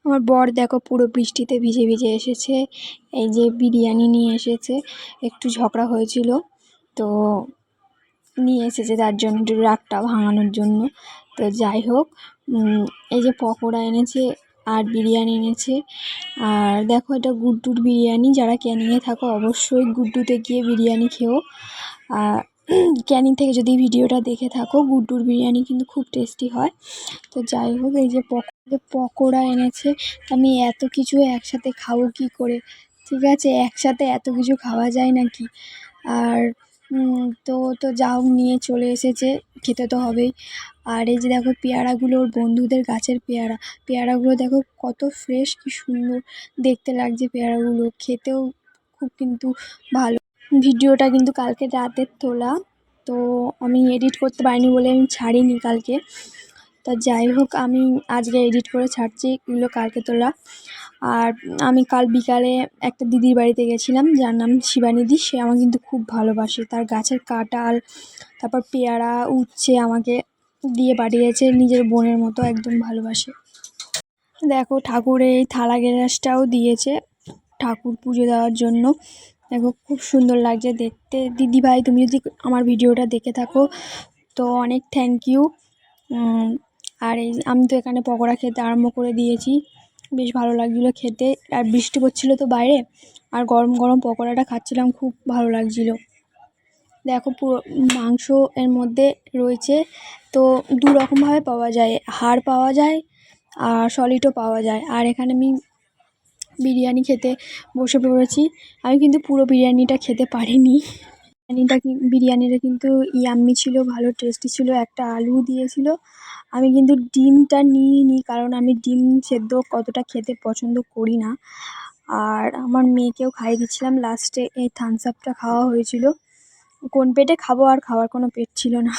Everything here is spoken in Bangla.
আমার বর দেখো পুরো বৃষ্টিতে ভিজে ভিজে এসেছে। এই যে বিরিয়ানি নিয়ে এসেছে, একটু ঝগড়া হয়েছিল তো নিয়ে এসেছে, তার জন্য একটু রাগটা ভাঙানোর জন্য। তো যাই হোক, এই যে পকোড়া এনেছে আর বিরিয়ানি এনেছে। আর দেখো, এটা গুড্ডুর বিরিয়ানি। যারা ক্যানিংয়ে থাকো অবশ্যই গুড্ডুতে গিয়ে বিরিয়ানি খেও। আর ক্যানিং থেকে যদি ভিডিওটা দেখে থাকো, গুড্ডুর বিরিয়ানি কিন্তু খুব টেস্টি হয়। তো যাই হোক, এই যে পকোড়া এনেছে। আমি এত কিছু একসাথে খাবো কি করে? ঠিক আছে, একসাথে এত কিছু খাওয়া যায় নাকি? আর তো তো যা হোক, নিয়ে চলে এসেছে, খেতে তো হবেই। আর এই যে দেখো পেয়ারাগুলো, ওর বন্ধুদের গাছের পেয়ারা। পেয়ারাগুলো দেখো কত ফ্রেশ, কি সুন্দর দেখতে লাগছে পেয়ারাগুলো, খেতেও খুব কিন্তু ভালো। ভিডিওটা কিন্তু কালকে রাতের তোলা, তো আমি এডিট করতে পারিনি বলে আমি ছাড়িনি কালকে। তা যাই হোক, আমি আজকে এডিট করে ছাড়ছি, এগুলো কালকে তোলা। আর আমি কাল বিকালে একটা দিদির বাড়িতে গেছিলাম, যার নাম শিবানিদি। সে আমাকে কিন্তু খুব ভালোবাসে, তার গাছের কাঁঠাল, তারপর পেয়ারা, উচ্ছে আমাকে দিয়ে পাঠিয়েছে, নিজের বোনের মতো একদম ভালোবাসে। দেখো, ঠাকুরের এই থালা গ্লাসটাও দিয়েছে ঠাকুর পুজো দেওয়ার জন্য। দেখো খুব সুন্দর লাগছে দেখতে। দিদিভাই, তুমি যদি আমার ভিডিওটা দেখে থাকো তো অনেক থ্যাংক ইউ। আর এই আমি তো এখানে পকোড়া খেতে আরম্ভ করে দিয়েছি, বেশ ভালো লাগছিলো খেতে। আর বৃষ্টি পড়ছিলো তো বাইরে, আর গরম গরম পকোড়াটা খাচ্ছিলাম, খুব ভালো লাগছিলো। দেখো, পুরো মাংস এর মধ্যে রয়েছে। তো দু রকমভাবে পাওয়া যায়, হাড় পাওয়া যায় আর সলিডও পাওয়া যায়। আর এখানে আমি বিরিয়ানি খেতে বসে পড়েছি। আমি কিন্তু পুরো বিরিয়ানিটা খেতে পারিনি। বিরিয়ানিটা কিন্তু ইয়াম্মি ছিল, ভালো টেস্টি ছিল। একটা আলু দিয়েছিল। আমি কিন্তু ডিমটা নিইনি, কারণ আমি ডিম সেদ্ধ কতটা খেতে পছন্দ করি না। আর আমার মেয়েকেও খাইয়ে দিচ্ছিলাম। লাস্টে এই থামস আপটা খাওয়া হয়েছিল। কোন পেটে খাবো, আর খাওয়ার কোনো পেট ছিল না।